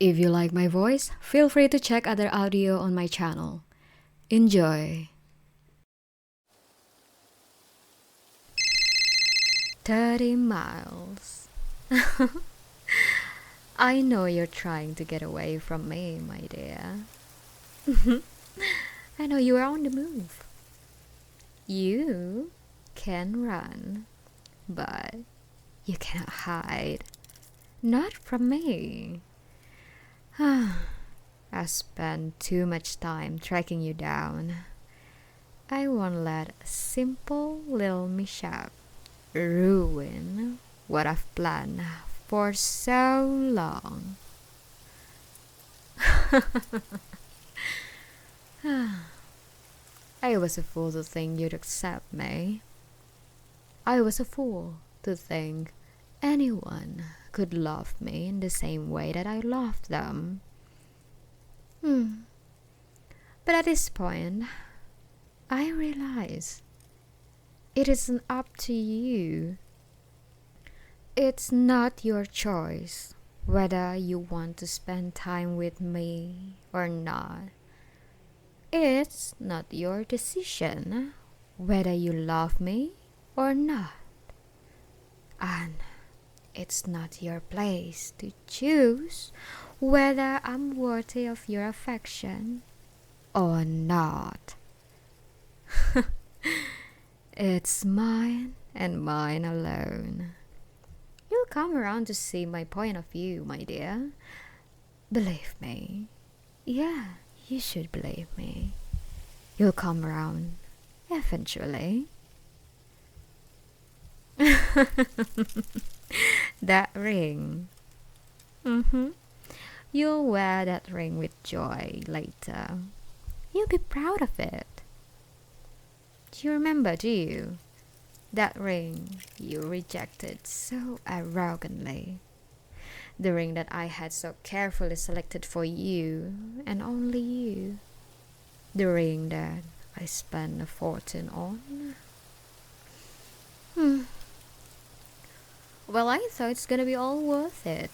If you like my voice, feel free to check other audio on my channel. Enjoy! 30 miles. I know you're trying to get away from me, my dear. I know you are on the move. You can run, but you cannot hide. Not from me. I spent too much time tracking you down. I won't let a simple little mishap ruin what I've planned for so long. I was a fool to think you'd accept me. I was a fool to think anyone could love me in the same way that I loved them. But at this point, I realize it isn't up to you. It's not your choice whether you want to spend time with me or not. It's not your decision whether you love me or not. And it's not your place to choose whether I'm worthy of your affection or not. It's mine and mine alone. You'll come around to see my point of view, my dear. Believe me. Yeah, you should believe me. You'll come around eventually. That ring. You'll wear that ring with joy later. You'll be proud of it. Do you remember, do you? That ring you rejected so arrogantly. The ring that I had so carefully selected for you and only you. The ring that I spent a fortune on. Well, I thought it's gonna be all worth it.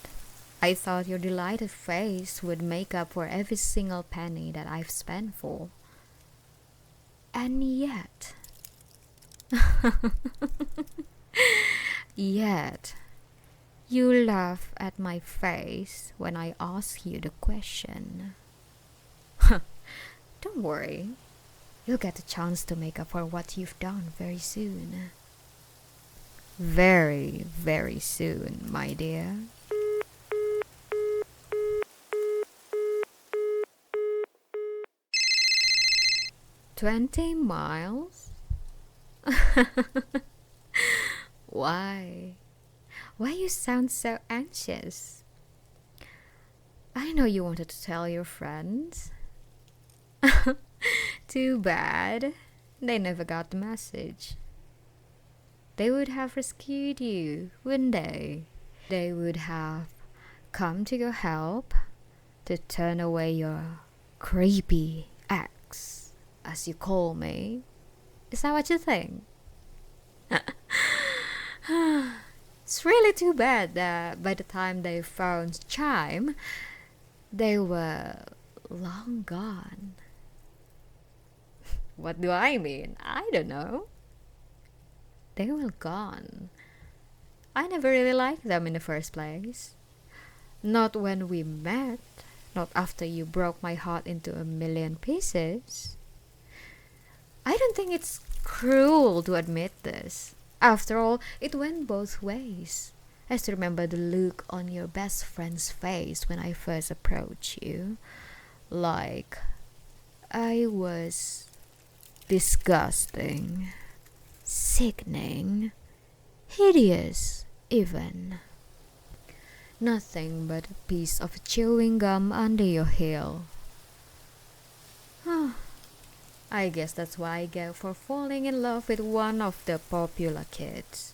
I thought your delighted face would make up for every single penny that I've spent for. And yet... Yet, you laugh at my face when I ask you the question. Don't worry, you'll get a chance to make up for what you've done very soon. Very, very soon, my dear. "20 miles? Why? Why you sound so anxious? I know you wanted to tell your friends. Too bad. They never got the message. They would have rescued you, wouldn't they? They would have come to your help to turn away your creepy ex, as you call me. Is that what you think? It's really too bad that by the time they found Chime, they were long gone. What do I mean? I don't know. They were gone. I never really liked them in the first place. Not when we met. Not after you broke my heart into a million pieces. I don't think it's cruel to admit this. After all, it went both ways. I still remember the look on your best friend's face when I first approached you. Like I was disgusting, sickening, hideous even. Nothing but a piece of chewing gum under your heel. I guess that's why I go for falling in love with one of the popular kids.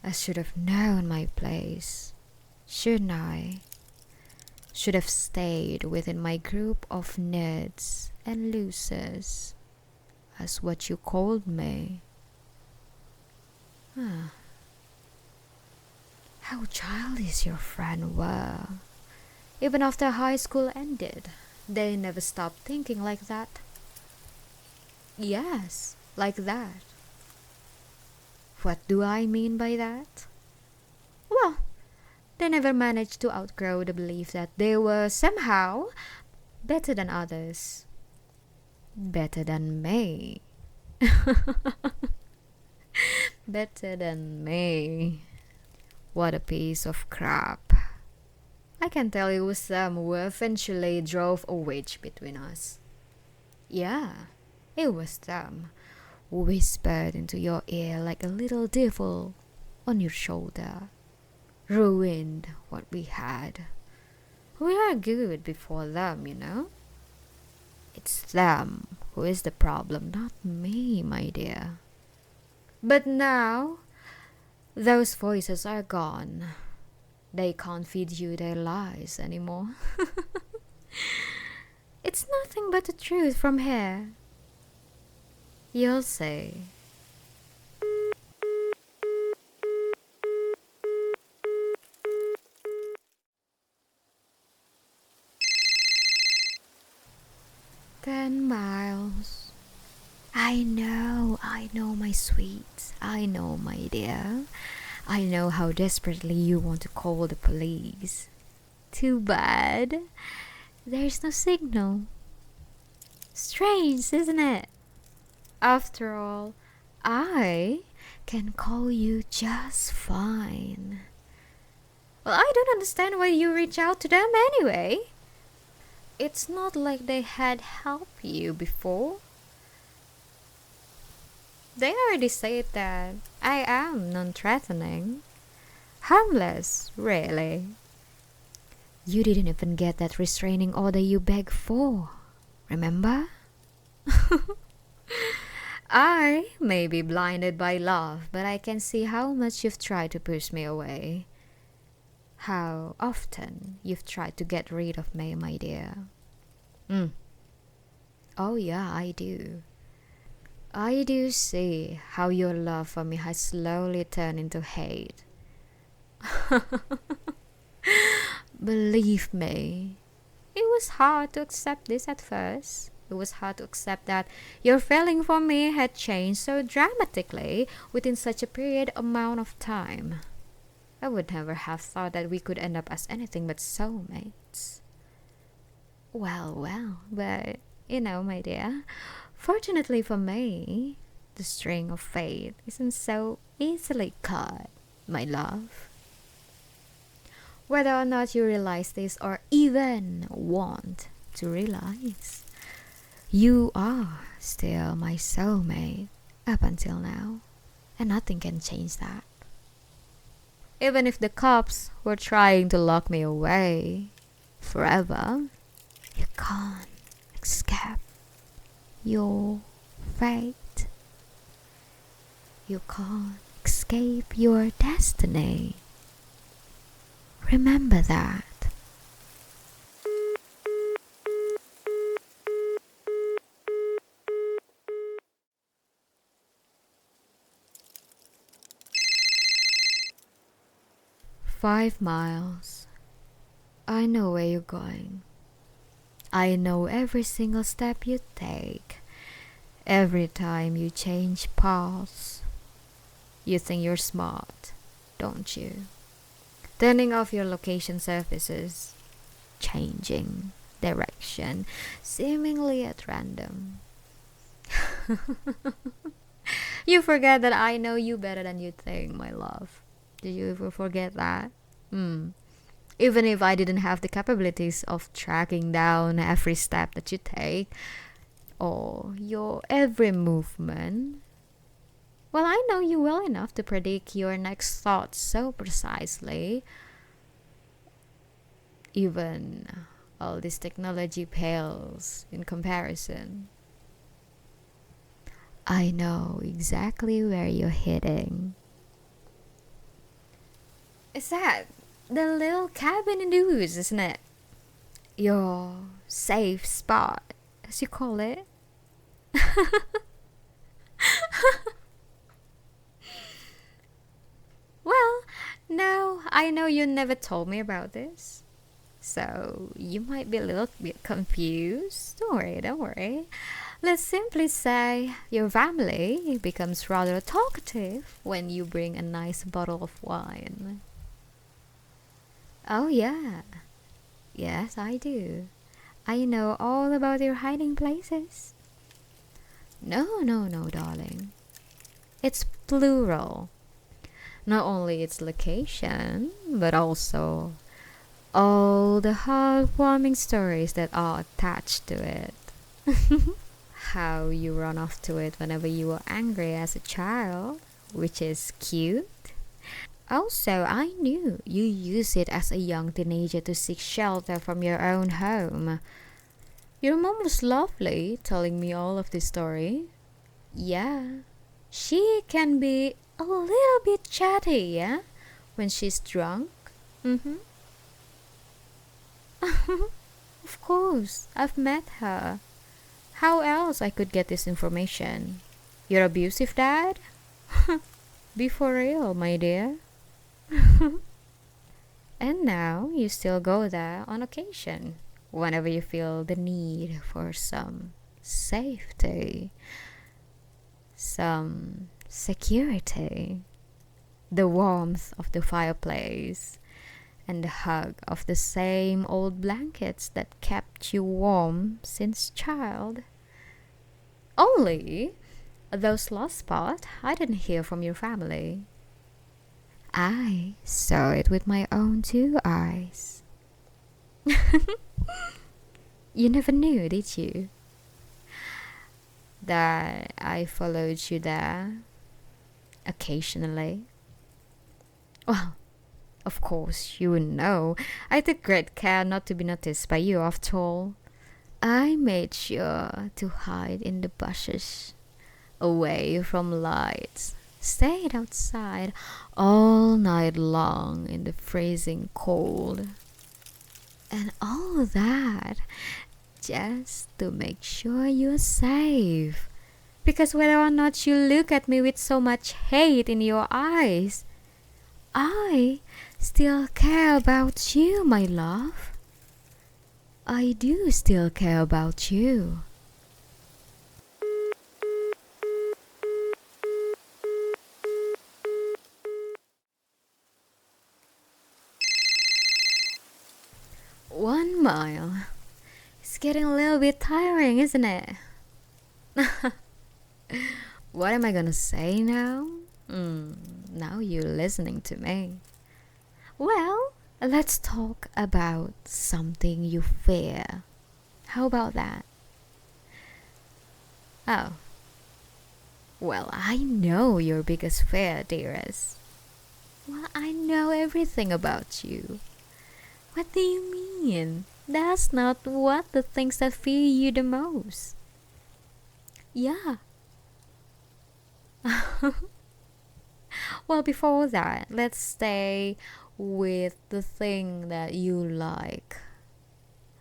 I should have known my place, shouldn't I? Should have stayed within my group of nerds and losers, as what you called me. How childish your friend were. Even after high school ended, they never stopped thinking like that. Yes, like that. What do I mean by that? Well, they never managed to outgrow the belief that they were somehow better than others. Better than me. Better than me. What a piece of crap. I can tell it was them who eventually drove a wedge between us. Yeah, it was them who whispered into your ear like a little devil on your shoulder. Ruined what we had. We were good before them, you know? It's them who is the problem, not me, my dear. But now, those voices are gone. They can't feed you their lies anymore. It's nothing but the truth from here. You'll see. $10. I know, my sweet. I know, my dear. I know how desperately you want to call the police. Too bad. There's no signal. Strange, isn't it? After all, I can call you just fine. Well, I don't understand why you reach out to them anyway. It's not like they had helped you before. They already said that I am non-threatening. Harmless, really. You didn't even get that restraining order you begged for, remember? I may be blinded by love, but I can see how much you've tried to push me away. How often you've tried to get rid of me, my dear. Oh yeah, I do. I do see how your love for me has slowly turned into hate. Believe me, it was hard to accept this at first. It was hard to accept that your feeling for me had changed so dramatically within such a period amount of time. I would never have thought that we could end up as anything but soulmates. Well, but you know, my dear, fortunately for me, the string of fate isn't so easily cut, my love. Whether or not you realize this or even want to realize, you are still my soulmate up until now, and nothing can change that. Even if the cops were trying to lock me away forever, you can't escape your fate. You can't escape your destiny. Remember that. $5. I know where you're going. I know every single step you take. Every time you change paths. You think you're smart, don't you? Turning off your location services. Changing direction, seemingly at random. You forget that I know you better than you think, my love. Did you ever forget that? Even if I didn't have the capabilities of tracking down every step that you take or your every movement, well, I know you well enough to predict your next thoughts so precisely. Even all this technology pales in comparison. I know exactly where you're heading. Is that the little cabin in the woods, isn't it? Your safe spot, as you call it. Well, Now, I know you never told me about this, so you might be a little bit confused. Don't worry. Let's simply say your family becomes rather talkative when you bring a nice bottle of wine. Oh, yeah. Yes, I do. I know all about your hiding places. No, darling. It's plural. Not only its location, but also all the heartwarming stories that are attached to it. How you run off to it whenever you were angry as a child, which is cute. Also, I knew you used it as a young teenager to seek shelter from your own home. Your mom was lovely telling me all of this story. Yeah, she can be a little bit chatty, yeah, when she's drunk. Mm-hmm. Of course, I've met her. How else I could get this information? Your abusive dad? Be for real, my dear. And now you still go there on occasion, whenever you feel the need for some safety, some security, the warmth of the fireplace, and the hug of the same old blankets that kept you warm since child. Only those last part I didn't hear from your family. I saw it with my own two eyes. You never knew, did you? That I followed you there occasionally. Well, of course you wouldn't know. I took great care not to be noticed by you after all. I made sure to hide in the bushes, away from lights. Stayed outside all night long in the freezing cold. And all that just to make sure you're safe. Because whether or not you look at me with so much hate in your eyes, I still care about you, my love. I do still care about you. One mile. It's getting a little bit tiring, isn't it? What am I gonna say now? Now you're listening to me. Well, let's talk about something you fear. How about that? Oh. Well, I know your biggest fear, dearest. Well, I know everything about you. What do you mean? That's not what the things that fear you the most. Yeah. Well, before that, let's stay with the thing that you like.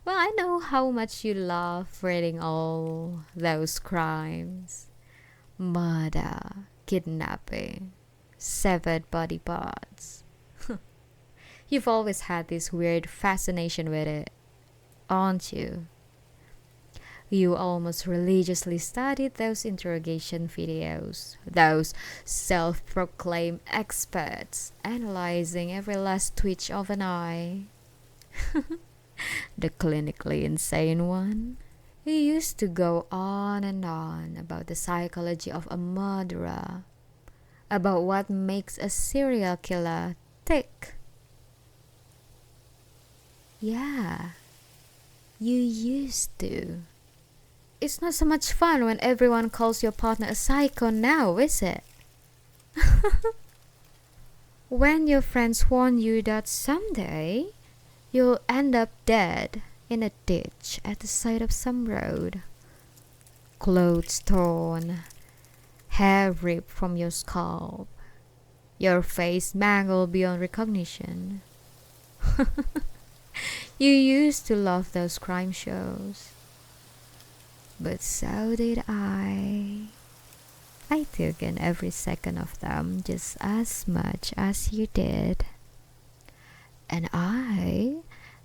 Well, I know how much you love reading all those crimes. Murder, kidnapping, severed body parts. You've always had this weird fascination with it, aren't you? You almost religiously studied those interrogation videos, those self-proclaimed experts, analyzing every last twitch of an eye. The clinically insane one. You used to go on and on about the psychology of a murderer, about what makes a serial killer tick. Yeah, you used to. It's not so much fun when everyone calls your partner a psycho now, is it? When your friends warn you that someday you'll end up dead in a ditch at the side of some road, clothes torn, hair ripped from your scalp, your face mangled beyond recognition. You used to love those crime shows. But so did I. I took in every second of them just as much as you did. and I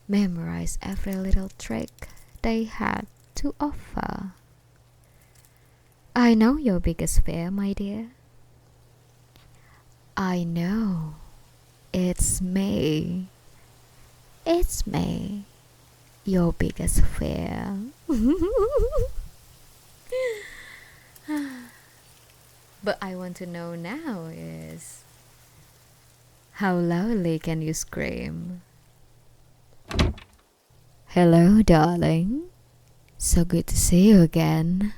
memorized every little trick they had to offer. I know your biggest fear, my dear. I know. It's me. It's me. Your biggest fear. But I want to know now is, how loudly can you scream? Hello, darling. So good to see you again.